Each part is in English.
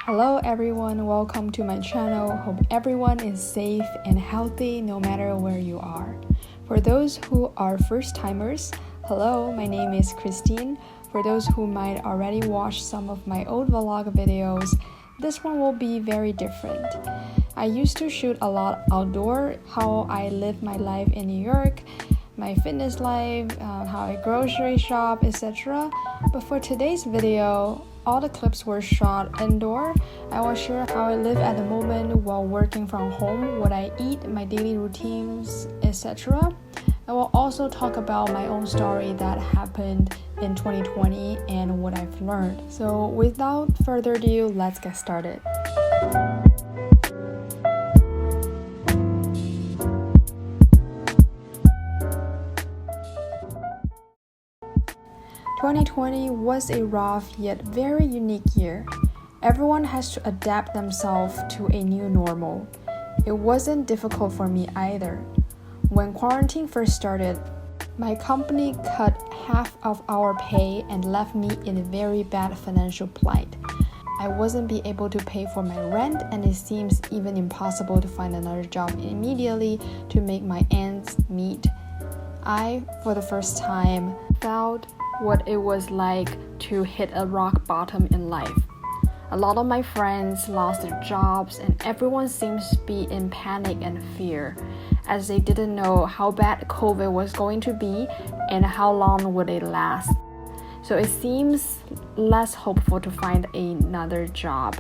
Hello everyone, welcome to my channel. Hope everyone is safe and healthy no matter where you are. For those who are first timers, hello, my name is Christine. For those who might already watch some of my old vlog videos, this one will be very different. I used to shoot a lot outdoor, how I live my life in New York, my fitness life, how I grocery shop, etc. But for today's video, all the clips were shot indoor. I will share how I live at the moment while working from home, what I eat, my daily routines, etc. I will also talk about my own story that happened in 2020 and what I've learned. So without further ado, let's get started. 2020 was a rough yet very unique year. Everyone has to adapt themselves to a new normal. It wasn't difficult for me either. When quarantine first started, my company cut half of our pay and left me in a very bad financial plight. I wasn't be able to pay for my rent, and it seems even impossible to find another job immediately to make my ends meet. I, for the first time, felt what it was like to hit a rock bottom in life. A lot of my friends lost their jobs and everyone seems to be in panic and fear as they didn't know how bad COVID was going to be and how long would it last. So it seems less hopeful to find another job.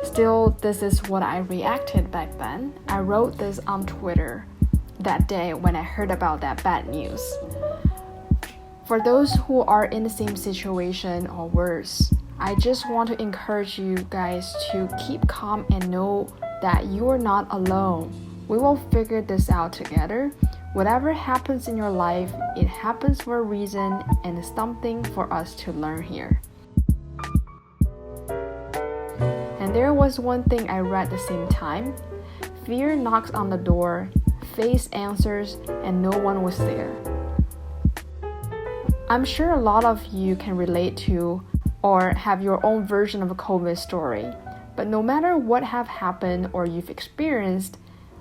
Still, this is what I reacted back then. I wrote this on Twitter that day when I heard about that bad news. For those who are in the same situation or worse, I just want to encourage you guys to keep calm and know that you are not alone. We will figure this out together. Whatever happens in your life, it happens for a reason and something for us to learn here. And there was one thing I read at the same time. Fear knocks on the door, faith answers, and no one was there. I'm sure a lot of you can relate to or have your own version of a COVID story. But no matter what have happened or you've experienced,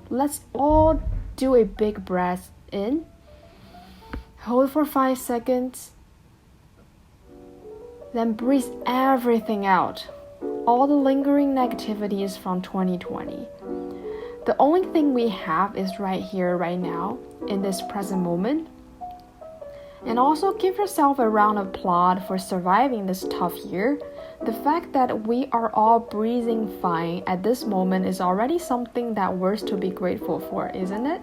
let's all do a big breath in. Hold for 5 seconds. Then breathe everything out. All the lingering negativities from 2020. The only thing we have is right here, right now, in this present moment. And also give yourself a round of applause for surviving this tough year. The fact that we are all breathing fine at this moment is already something that we're to be grateful for, isn't it?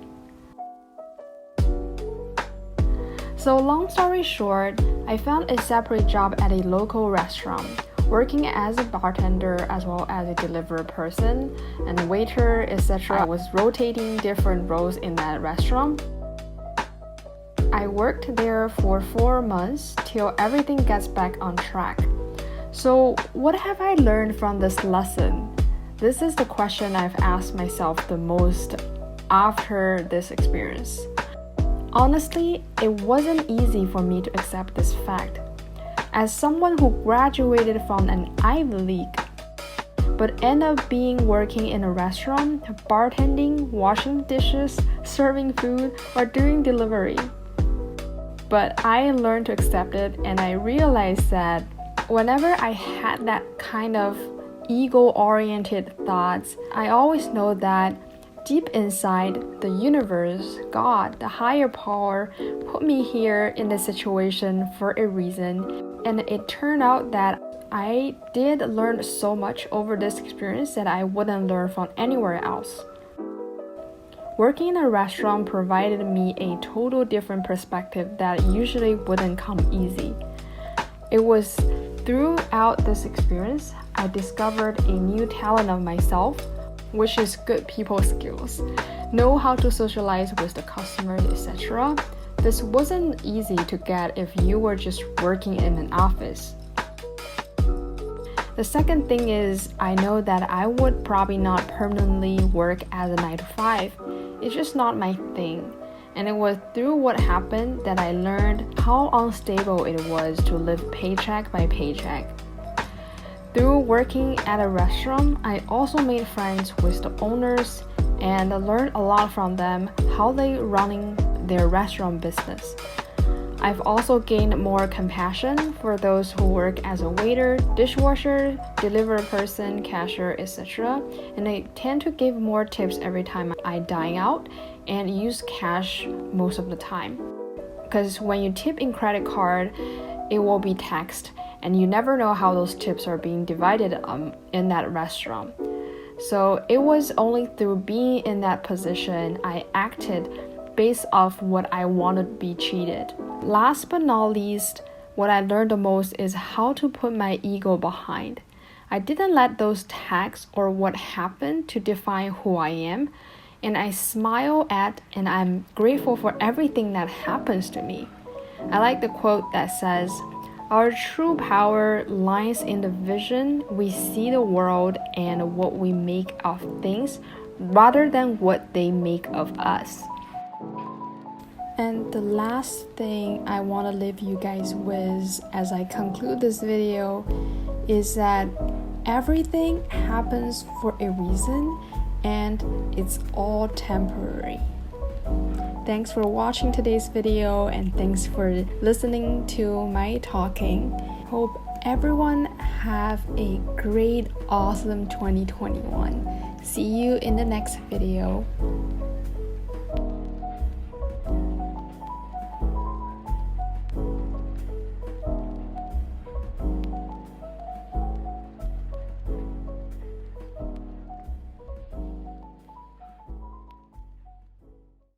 So long story short, I found a separate job at a local restaurant, working as a bartender as well as a delivery person and waiter, etc. I was rotating different roles in that restaurant. I worked there for 4 months till everything gets back on track. So what have I learned from this lesson? This is the question I've asked myself the most after this experience. Honestly, it wasn't easy for me to accept this fact. As someone who graduated from an Ivy League, but ended up being working in a restaurant, bartending, washing dishes, serving food, or doing delivery. But I learned to accept it, and I realized that whenever I had that kind of ego-oriented thoughts, I always know that deep inside, the universe, God, the higher power, put me here in this situation for a reason. And it turned out that I did learn so much over this experience that I wouldn't learn from anywhere else. Working in a restaurant provided me a total different perspective that usually wouldn't come easy. It was throughout this experience, I discovered a new talent of myself, which is good people skills. Know how to socialize with the customers, etc. This wasn't easy to get if you were just working in an office. The second thing is, I know that I would probably not permanently work as a 9 to 5. It's just not my thing. And it was through what happened that I learned how unstable it was to live paycheck by paycheck. Through working at a restaurant, I also made friends with the owners and learned a lot from them how they running their restaurant business. I've also gained more compassion for those who work as a waiter, dishwasher, delivery person, cashier, etc. And I tend to give more tips every time I dine out and use cash most of the time. Because when you tip in credit card, it will be taxed and you never know how those tips are being divided in that restaurant. So it was only through being in that position I acted based off what I wanted to be treated. Last but not least, what I learned the most is how to put my ego behind. I didn't let those tags or what happened to define who I am, and I smile at and I'm grateful for everything that happens to me. I like the quote that says, "Our true power lies in the vision we see the world and what we make of things rather than what they make of us." And the last thing I want to leave you guys with as I conclude this video is that everything happens for a reason and it's all temporary. Thanks for watching today's video and thanks for listening to my talking. Hope everyone have a great, awesome 2021. See you in the next video.